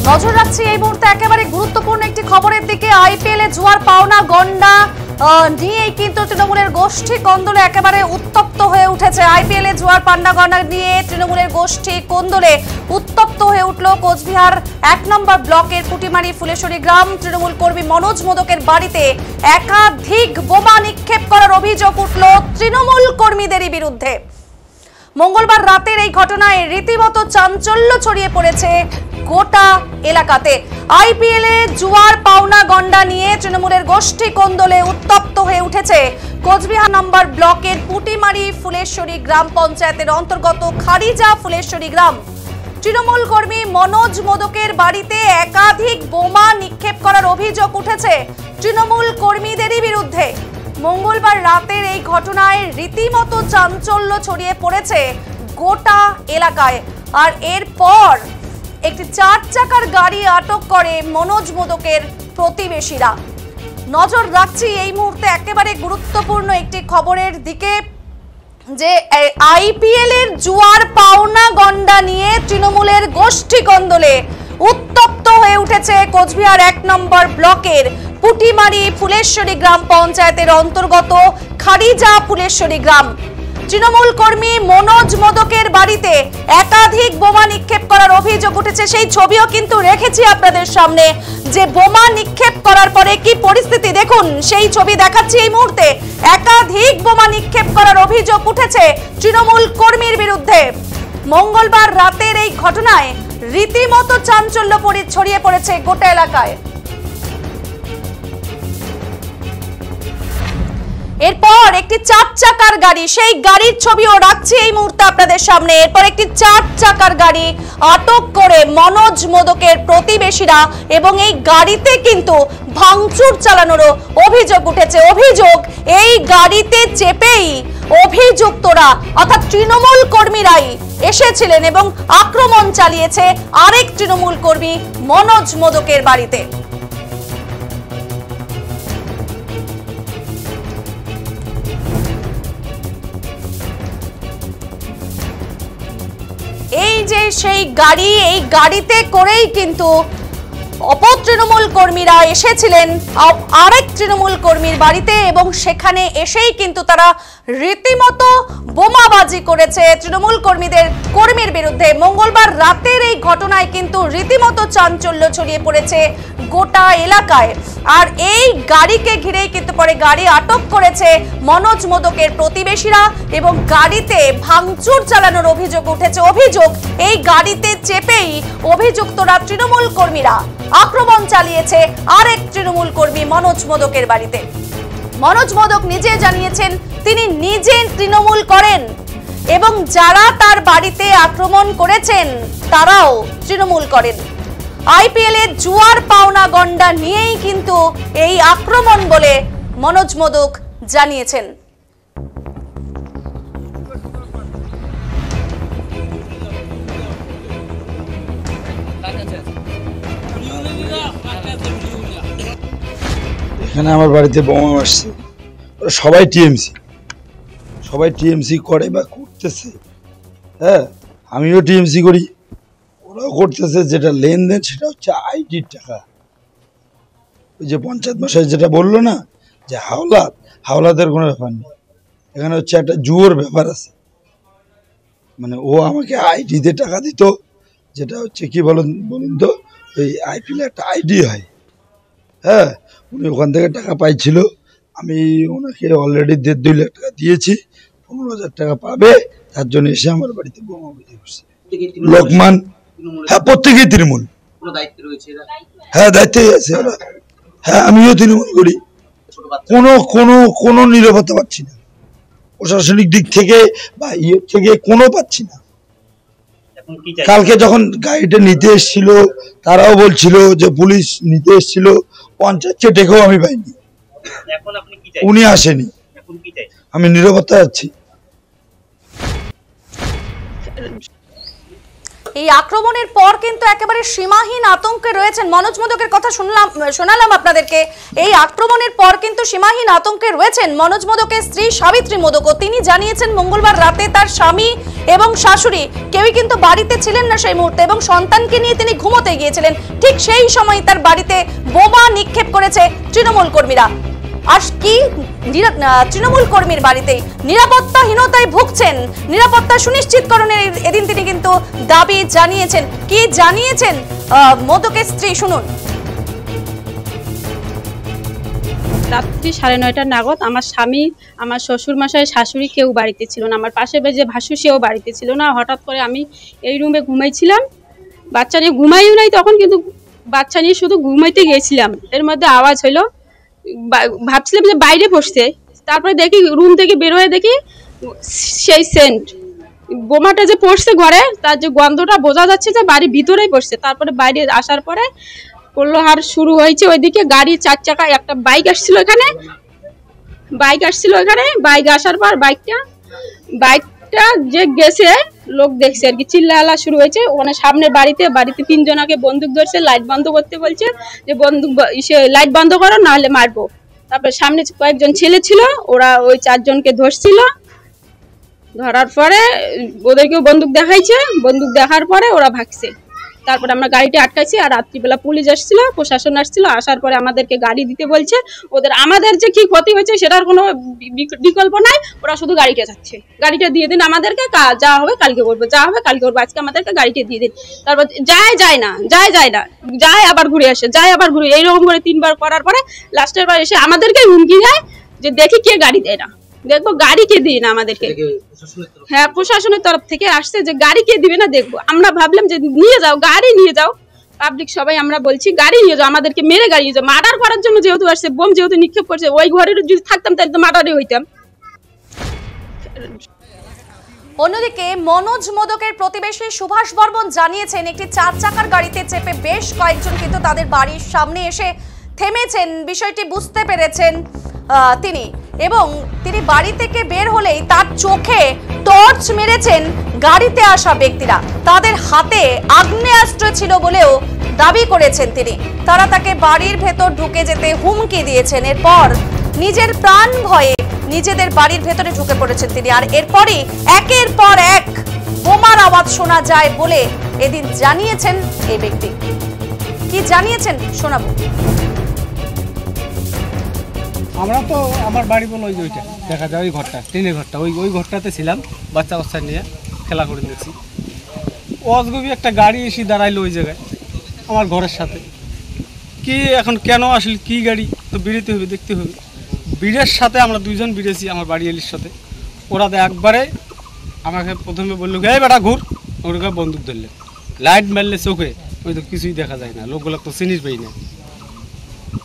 নজর রাখছি এই মুহূর্তে একেবারে গুরুত্বপূর্ণ একটি খবরের দিকে। আইপিএল এ জুয়ার পাওনা গন্ডা নিয়েই কিন্তু তৃণমূলের গোষ্ঠী কোন্দলে একেবারে উত্তপ্ত হয়ে উঠেছে। আইপিএল এ জুয়ার পান্না গন্ডা নিয়ে তৃণমূলের গোষ্ঠী কোন্দলে উত্তপ্ত হয়ে উঠল কোচবিহার ১ নম্বর ব্লকের পুটিমারি ফুলেশ্বরী গ্রাম। তৃণমূল কর্মী মনোজ মোদকের বাড়িতে একাধিক বোমা নিক্ষেপ করার অভিযোগ উঠল তৃণমূল কর্মীদেরই বিরুদ্ধে। মঙ্গলবার রাতের এই ঘটনায় রীতিমতো চাঞ্চল্য ছড়িয়ে পড়েছে গোটা এলাকাতে। আইপিএল এ জুয়ার পাওনা গন্ডা নিয়ে তৃণমূলের গোষ্ঠী কোন্দলে উত্তপ্ত হয়ে উঠেছে কোচবিহার নম্বর ব্লকের পুটিমারি ফুলেশ্বরী গ্রাম পঞ্চায়েতের অন্তর্গত খারিজা ফুলেশ্বরী গ্রাম। তৃণমূল কর্মী মনোজ মোদকের বাড়িতে একাধিক বোমা নিক্ষেপ করার অভিযোগ উঠেছে তৃণমূল কর্মীদেরই বিরুদ্ধে। মঙ্গলবার রাতের এই ঘটনায় রীতিমতো চাঞ্চল্য ছড়িয়ে পড়েছে গোটা এলাকায়। আর এরপর একটি ৪ চাকার গাড়ি আটক করে মনোজ মোদকের প্রতিবেশীরা। নজর রাখছি এই মুহূর্তে একেবারে গুরুত্বপূর্ণ একটি খবরের দিকে, যে আইপিএল এর জুয়ার পাওনা গন্ডা নিয়ে তৃণমূলের গোষ্ঠী কোন্দলে উত্তপ্ত হয়ে উঠেছে কোচবিহার ১ নম্বর ব্লকের পুটিমারি ফুলেশ্বরী গ্রাম পঞ্চায়েতের অন্তর্গত খারিজা ফুলেশ্বরী গ্রাম। তৃণমূল কর্মী মনোজ মোদকের বাড়িতে একাধিক বোমা নিক্ষেপ করার অভিযোগ উঠেছে। সেই ছবিও কিন্তু রেখেছি আপনাদের সামনে, যে বোমা নিক্ষেপ করার পরে কি পরিস্থিতি দেখুন সেই ছবি দেখাচ্ছি এই মুহূর্তে। একাধিক বোমা নিক্ষেপ করার অভিযোগ উঠেছে তৃণমূল কর্মীর বিরুদ্ধে। মঙ্গলবার রাতের এই ঘটনায় রীতিমতো চাঞ্চল্য ছড়িয়ে পড়েছে গোটা এলাকায়। এরপর একটি ৪ চাকার গাড়ি, সেই গাড়ির ছবিও রাখছি এই মুহূর্তে আপনাদের সামনে। এরপর একটি ৪ চাকার গাড়ি আটক করে মনোজ মোদকের প্রতিবেশীরা, এবং এই গাড়িতে কিন্তু ভাঙচুর চালানোরও অভিযোগ উঠেছে। অভিযোগ, এই গাড়িতে চেপেই অভিযুক্তরা অর্থাৎ তৃণমূল কর্মীরাই এসেছিলেন এবং আক্রমণ চালিয়েছে আরেক তৃণমূল কর্মী মনোজ মোদকের বাড়িতে। এই যে সেই গাড়ি, এই গাড়িতে করেই কিন্তু অপর তৃণমূল কর্মীরা এসেছিলেন আরেক তৃণমূল কর্মীর বাড়িতে, এবং সেখানে এসেই কিন্তু তারা রীতিমতো বোমাবাজি করেছে তৃণমূল কর্মীর বিরুদ্ধে। মঙ্গলবার রাতের এই ঘটনায় কিন্তু রীতিমতো চাঞ্চল্য ছড়িয়ে পড়েছে গোটা এলাকায়। আর এই গাড়িকে ঘিরেই কিন্তু পরে গাড়ি আটক করেছে মনোজ মোদকের প্রতিবেশীরা, এবং গাড়িতে ভাঙচুর চালানোর অভিযোগ উঠেছে। অভিযোগ, এই গাড়িতে চেপেই অভিযুক্তরা তৃণমূল কর্মীরা আক্রমণ চালিয়েছে আরেক তৃণমূল কর্মী মনোজ মোদকের বাড়িতে। মনোজ মোদক নিজে জানিয়েছেন তিনি নিজে তৃণমূল করেন, এবং যারা তার বাড়িতে আক্রমণ করেছেন তারাও তৃণমূল করেন। আইপিএল এর জুয়ার পাওনা গন্ডা নিয়েই কিন্তু এই আক্রমণ বলে মনোজ মোদক জানিয়েছেন। এখানে আমার বাড়িতে বোমা আসছে, সবাই টিএমসি করে বা করতেছে। হ্যাঁ, আমিও টিএমসি করি, ওরাও করতেছে। যেটা লেনদেন সেটা হচ্ছে আইডির টাকা। ওই যে পঞ্চায়েত মশাই যেটা বললো না, যে হাওলাতের কোনো ব্যাপার নেই, এখানে হচ্ছে একটা জুয়োর ব্যাপার আছে। মানে ও আমাকে আইডিতে টাকা দিত, যেটা হচ্ছে কি বলুন তো, ওই আইপিএল একটা আইডি হয়। হ্যাঁ, উনি ওখান থেকে টাকা পাইছিল, আমি ওনাকে অলরেডি 1.5-2 লাখ টাকা দিয়েছি, 15,000 টাকা পাবে, তার জন্য এসে আমার বাড়িতে বোমা বুঝে করছে। লোকমান, হ্যাঁ প্রত্যেকেই তৃণমূল। হ্যাঁ দায়িত্বে আছে ওরা। হ্যাঁ আমিও তৃণমূল করি। কোনো নিরাপত্তা পাচ্ছি না, প্রশাসনিক দিক থেকে বা ইয়ের থেকে কোনো পাচ্ছি না। কালকে যখন গাড়িটা নিতে এসেছিল তারাও বলছিল যে পুলিশ নিতে এসেছিল, পঞ্চায়েত ডেকেও আমি পাইনি, উনি আসেনি। আমি নিরাপত্তা যাচ্ছি। এই আক্রমণের পর কিন্তু একেবারে সীমাহীন আতঙ্কে রয়েছেন। মনোজ মোদকের কথা শোনালাম আপনাদেরকে। এই আক্রমণের পর কিন্তু সীমাহীন আতঙ্কে রয়েছেন মনোজ মোদকের স্ত্রী সাবিত্রী মোদকও। তিনি জানিয়েছেন মঙ্গলবার রাতে তার স্বামী এবং শাশুড়ি কেউই কিন্তু বাড়িতে ছিলেন না সেই মুহূর্তে, এবং সন্তানকে নিয়ে তিনি ঘুমোতে গিয়েছিলেন। ঠিক সেই সময় তার বাড়িতে বোমা নিক্ষেপ করেছে তৃণমূল কর্মীরা। আর কি তৃণমূল কর্মীর বাড়িতেই নিরাপত্তাহীনতায় ভুগছেন, নিরাপত্তা সুনিশ্চিতকরণের এদিন তিনি কিন্তু দাবি জানিয়েছেন। কি জানিয়েছেন মোদকের স্ত্রী, শুনুন। রাত্রি 9:30 নাগাদ আমার স্বামী, আমার শ্বশুর মশাই, শাশুড়ি কেউ বাড়িতে ছিল না। আমার পাশে যে ভাসু সেও বাড়িতে ছিল না। হঠাৎ করে আমি এই রুমে ঘুমাইছিলাম, বাচ্চা নিয়ে ঘুমাইও নাই তখন, কিন্তু বাচ্চা নিয়ে শুধু ঘুমাইতে গিয়েছিলাম। এর মধ্যে আওয়াজ হলো, ভাবছিলাম যে বাইরে বসছে। তারপরে দেখি রুম থেকে বের হয়ে দেখি সেই সেন্ট বোমাটা যে পড়ছে ঘরে, তার যে গন্ধটা বোঝা যাচ্ছে যে বাড়ির ভিতরেই পড়ছে। তারপরে বাইরে আসার পরে কোল্লোহার শুরু হয়েছে। ওইদিকে গাড়ি 4 চাকা, একটা বাইক আসছিল এখানে, বাইক আসার পর বাইকটা যে গেছে লোক দেখছে আর কি, চিল্লাহাল্লা শুরু হয়েছে। ওখানে সামনের বাড়িতে 3 জনাকে বন্দুক ধরছে, লাইট বন্ধ করতে বলছে, যে লাইট বন্ধ করো নাহলে মারবো। তারপরে সামনে কয়েকজন ছেলে ছিল, ওরা ওই 4 জনকে ধরছিল। ধরার পরে ওদেরকেও বন্দুক দেখাইছে, বন্দুক দেখার পরে ওরা ভাগছে। তারপরে আমরা গাড়িটা আটকাইছি। আর রাত্রিবেলা পুলিশ আসছিল, প্রশাসন আসছিল, আসার পরে আমাদেরকে গাড়ি দিতে বলছে। আমাদের যে কি ক্ষতি হয়েছে সেটার কোনো বিকল্প নাই, ওরা শুধু গাড়িটা চাচ্ছে, গাড়িটা দিয়ে দিন আমাদেরকে, যা হবে কালকে করবো, আজকে আমাদেরকে গাড়িটা দিয়ে দিন। তারপর যায় না, যায় আবার ঘুরে আসে, এইরকম করে 3 বার করার পরে লাস্টের বার এসে আমাদেরকে হুমকি দেয় যে দেখি কে গাড়ি দেয় না, দেখবো গাড়ি কে দিই না আমাদেরকে। হ্যাঁ, প্রশাসনের তরফ থেকে আসছে যে গাড়ি কে দিবে না দেখবো। আমরা ভাবলাম যে নিয়ে যাও, গাড়ি নিয়ে যাও, পাবলিক সবাই আমরা বলছি গাড়ি নিয়ে যাও, আমাদেরকে মেরে গাড়ি নিয়ে যাও। মার্ডার করার জন্য যেহেতু আসছে, বোম যেহেতু নিক্ষেপ করছে, ওই ঘরের যদি থাকতাম তাহলে তো মার্ডারই হইতাম। অন্যদিকে মনোজ মোদকের প্রতিবেশী সুভাষ বর্মন জানিয়েছেন একটি 4 চাকার গাড়িতে চেপে বেশ কয়েকজন কিন্তু তাদের বাড়ির সামনে এসে থেমেছেন। বিষয়টি বুঝতে পেরেছেন তিনি, এবং তিনি বাড়ি থেকে বের হলেই তার চোখে টর্চ মেরেছেন গাড়িতে আসা ব্যক্তিরা। তাদের হাতে আগ্নেয়াস্ত্র ছিল বলেও দাবি করেছেন তিনি। তারা তাকে বাড়ির ভেতর ঢুকে যেতে হুমকি দিয়েছেন। এরপর নিজের প্রাণ ভয়ে নিজেদের বাড়ির ভেতরে ঢুকে পড়েছেন তিনি। আর এরপরই একের পর এক বোমার আওয়াজ শোনা যায় বলে এদিন জানিয়েছেন এই ব্যক্তি। কি জানিয়েছেন শোনাবো। আমরা তো আমার বাড়ি বলে ওই ওইটা দেখা যায়, ওই ঘরটা, টিনের ঘরটা, ওই ঘরটাতে ছিলাম, বাচ্চা বাচ্চা নিয়ে খেলা করে দেখছি। অজগবি একটা গাড়ি এসে দাঁড়াইলো ওই জায়গায় আমার ঘরের সাথে। কি এখন কেন আসলে কি গাড়ি তো বেরোতে হবে, দেখতে হবে। বীরের সাথে আমরা 2 জন বেরিয়েছি আমার বাড়ি এলির সাথে। ওরা তো একবারে আমাকে প্রথমে বললো এই বেটা ঘুর, ওরকে বন্দুক ধরলে, লাইট মারলে চোখে, ওই তো কিছুই দেখা যায় না, লোকগুলো তো চিনিস পাই না।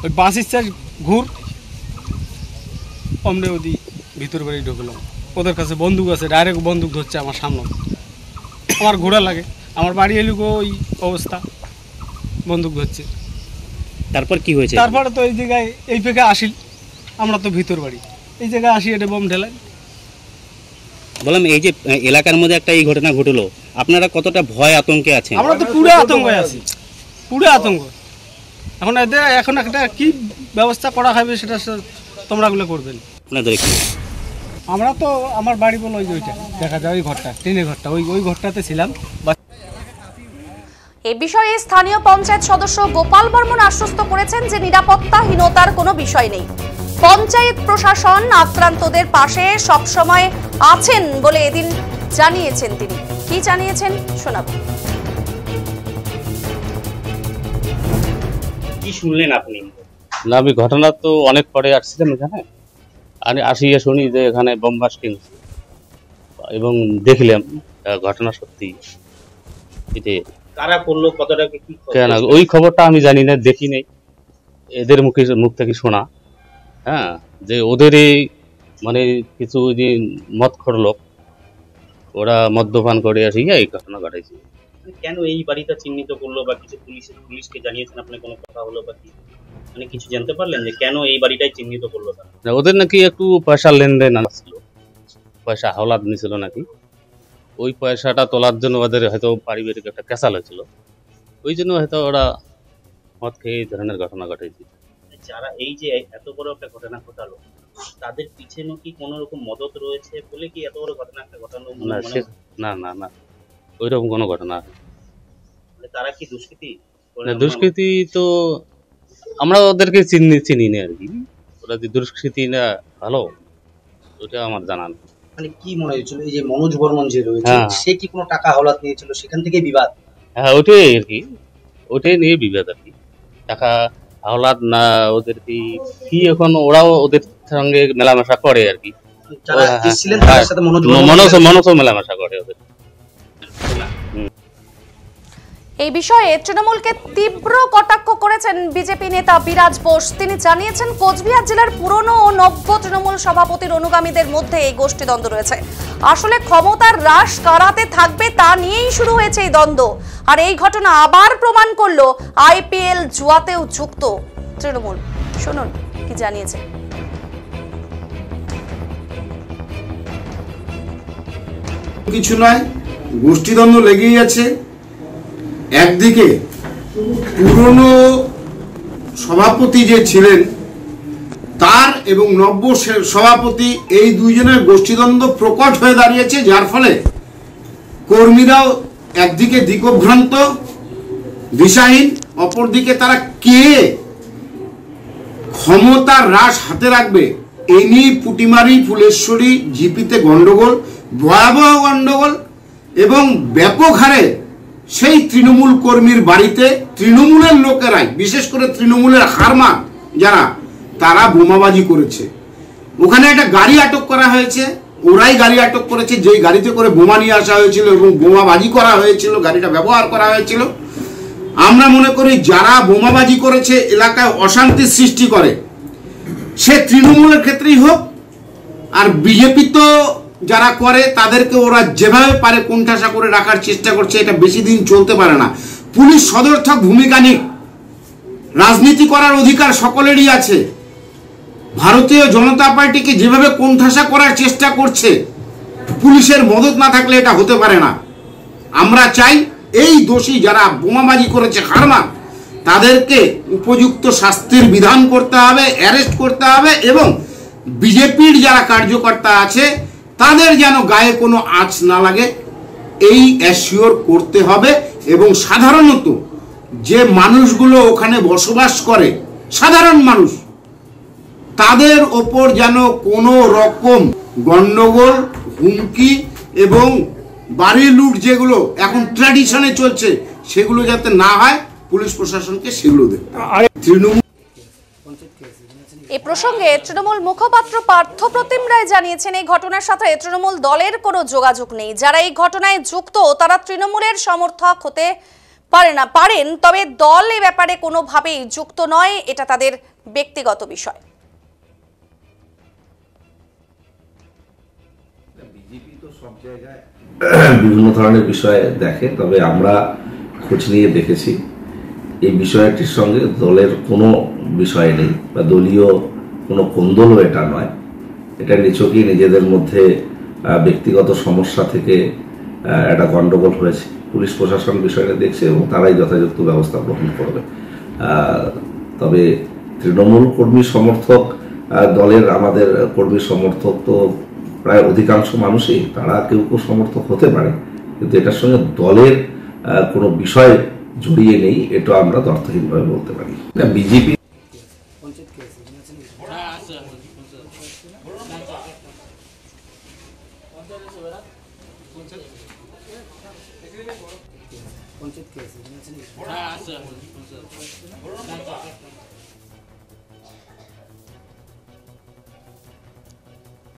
ওই বাস ইচ্ছাস ঘুর, আমরা ওদি ভিতর বাড়ি ঢুকলাম। ওদের কাছে বন্দুক আছে, ডাইরেক্ট বন্দুক ধরছে আমার সামনে। আমার ঘোড়া লাগে, আমার বাড়ি এলুকো ওই অবস্থা, বন্দুক ধরছে। তারপর কি হয়েছে? তারপরে তো এই জায়গায় এই পেকে আসিল, আমরা তো ভিতর বাড়ি, এই জায়গায় আসি এটা বোম ঢেলাই। বললাম এই যে এলাকার মধ্যে একটা এই ঘটনা ঘটলো, আপনারা কতটা ভয় আতঙ্কে আছেন? আমরা তো পুরো আতঙ্কে আছি, পুরো আতঙ্ক। এখন এদের এখন একটা কি ব্যবস্থা করা হবে সেটা তোমরা গুলো করবেন। আপনাদের কি? আমরা তো আমার বাড়ি বলে ওই ওইটা দেখা যায়, ওই ঘরটা, টিনের ঘরটা, ওই ঘরটাতে ছিলাম। এ বিষয়ে স্থানীয় পঞ্চায়েত সদস্য গোপাল বর্মন আশ্বস্ত করেছেন যে নিরাপত্তাহীনতার কোনো বিষয় নেই। পঞ্চায়েত প্রশাসন আক্রান্তদের পাশে সবসময় আছেন বলে এদিন জানিয়েছেন তিনি। কি জানিয়েছেন শোনাবো। কি শুনলেন আপনি? না, আমি ঘটনা তো অনেক পরে আসছিলাম এখানে, আর আসিয়া শুনি যে এখানে বোম ব্লাস্টিং এবং দেখলাম ঘটনা সত্যি। কারা করলো, কতটা কি কেন ওই খবরটা আমি জানি না, দেখি নাই, এদের মুখ থেকে শোনা। হ্যাঁ, যে ওদের মানে কিছু যে মদখোর লোক, ওরা মদ্যপান করে আসিয়া এই ঘটনা ঘটাইছে। কেন এই বাড়িটা চিহ্নিত করলো বা কিছু পুলিশকে জানিয়েছেন আপনি, কোনো কথা হলো বা কি, মানে কিছু জানতে পারলেন যে কেন এই বাড়িটাই চিহ্নিত করলো তারা? ওদের নাকি একটু পয়সার লেনদেন ছিল, পয়সা হাওলাত নিছিল নাকি, ওই পয়সাটা তোলার জন্য ওদের হয়তো পারিবারিক একটা ক্যাসাল হয়েছিল, ওই জন্য হয়তো ওরা মদ খেয়ে এই ধরনের ঘটনা ঘটেছে। যারা এই যে এত বড় একটা ঘটনা ঘটালো, তাদের পিছনে কি কোনো রকম মদত রয়েছে বলে কি এত বড় ঘটনা একটা ঘটানো না না না না ওইরকম কোনো ঘটনা মানে তারা কি দুষ্কৃতী? না, দুষ্কৃতী তো আমরা ওদেরকে চিনি না আর কি, ওরা যে দুষ্কৃতী না ভালো ওটা আমার জানা নেই। মানে কি মনে হয়েছিল এই যে মনোজ বর্মন যে রয়েছে, হ্যাঁ। সে কি কোনো টাকা হাওলাত নিয়েছিল, সেখান থেকে বিবাদ? হ্যাঁ ওটাই আর কি, ওটাই নিয়ে বিবাদ আর কি। টাকা হাওলাত না, ওদের কি এখন ওরাও ওদের সঙ্গে মেলামেশা করে আর কি, যারা হ্যাঁ, এসেছিলেন হ্যাঁ, তাদের সাথে মনোজ মনসও মেলামেশা করে ওদের। এই বিষয়ে তৃণমূলকে তীব্র কটাক্ষ করেছেন বিজেপি নেতা বিরাজ বোস। তিনি জানিয়েছেন কোচবিহার জেলার পুরনো ও নব্য তৃণমূল সভাপতির অনুগামীদের মধ্যে এই গোষ্ঠীদ্বন্দ্ব রয়েছে। আসলে ক্ষমতার হ্রাস কারাতে থাকবে তা নিয়েই শুরু হয়েছে এই দ্বন্দ্ব। আর এই ঘটনা আবার প্রমাণ করলো আইপিএল জুয়াতেও যুক্ত তৃণমূল। শুনুন কি জানিয়েছে। কিছু নয়, গোষ্ঠীদ্বন্দ্ব লেগেই আছে। একদিকে পুরনো সভাপতি যে ছিলেন তার এবং নব্য সভাপতি, এই দুইজনের গোষ্ঠীদ্বন্দ্ব প্রকট হয়ে দাঁড়িয়েছে, যার ফলে কর্মীরাও একদিকে দিকভ্রান্ত দিশাহীন, অপরদিকে তারা কে ক্ষমতার হ্রাস হাতে রাখবে এই নিয়ে পুটিমারি ফুলেশ্বরী জিপিতে গন্ডগোল, ভয়াবহ গন্ডগোল, এবং ব্যাপক হারে সেই তৃণমূল কর্মীর বাড়িতে তৃণমূলের লোকেরাই, বিশেষ করে তৃণমূলের হারমা যারা, তারা বোমাবাজি করেছে। ওখানে একটা গাড়ি আটক করা হয়েছে, ওরাই গাড়ি আটক করেছে যেই গাড়িতে করে বোমা নিয়ে আসা হয়েছিল এবং বোমাবাজি করা হয়েছিল, গাড়িটা ব্যবহার করা হয়েছিল। আমরা মনে করি যারা বোমাবাজি করেছে, এলাকায় অশান্তি সৃষ্টি করে, সে তৃণমূলের ক্ষেত্রেই হোক আর বিজেপি তো যারা করে তাদেরকে ওরা যেভাবে পারে কোণঠাসা করে রাখার চেষ্টা করছে, এটা বেশি দিন চলতে পারে না। পুলিশ সদর্থক ভূমিকা নিক, রাজনীতি করার অধিকার সকলেরই আছে। ভারতীয় জনতা পার্টিকে যেভাবে কোণঠাসা করার চেষ্টা করছে, পুলিশের মদত না থাকলে এটা হতে পারে না। আমরা চাই এই দোষী যারা বোমাবাজি করেছে হারমা, তাদেরকে উপযুক্ত শাস্তির বিধান করতে হবে, অ্যারেস্ট করতে হবে, এবং বিজেপির যারা কার্যকর্তা আছে তাদের যেন গায়ে কোনো আঁচ না লাগে এই অ্যাসিওর করতে হবে। এবং সাধারণত যে মানুষগুলো ওখানে বসবাস করে, সাধারণ মানুষ, তাদের ওপর যেন কোনো রকম গন্ডগোল, হুমকি এবং বাড়ি লুট যেগুলো এখন ট্র্যাডিশনে চলছে, সেগুলো যাতে না হয়, পুলিশ প্রশাসনকে সেগুলো দেবে। তৃণমূল এই প্রসঙ্গে তৃণমূল মুখপাত্র পার্থ প্রতিম রায় জানিয়েছেন এই ঘটনার সাথে তৃণমূল দলের কোনো যোগাযোগ নেই। যারা এই ঘটনায় যুক্ত তারা তৃণমূলের সমর্থক হতে পারেন, তবে দল এ ব্যাপারে কোনোভাবেই যুক্ত নয়, এটা তাদের ব্যক্তিগত বিষয়। বিজেপি তো সব জায়গায় বিভিন্ন ধরনের বিষয় দেখে, তবে আমরা খোঁজ নিয়ে দেখেছি এই বিষয়টির সঙ্গে দলের কোনো বিষয় নেই বা দলীয় কোনো কোন্দলও এটা নয়। এটা নিছকই নিজেদের মধ্যে ব্যক্তিগত সমস্যা থেকে একটা গন্ডগোল হয়েছে। পুলিশ প্রশাসন বিষয়টা দেখছে এবং তারাই যথাযথ ব্যবস্থা গ্রহণ করবে। তবে তৃণমূল কর্মী সমর্থক দলের, আমাদের কর্মী সমর্থক তো প্রায় অধিকাংশ মানুষই, তারা কেউ কেউ সমর্থক হতে পারে, কিন্তু এটার সঙ্গে দলের কোনো বিষয় জড়িয়ে নেই, এটা আমরা অর্থহীনভাবে বলতে পারি না। বিজেপি পঞ্চায়েত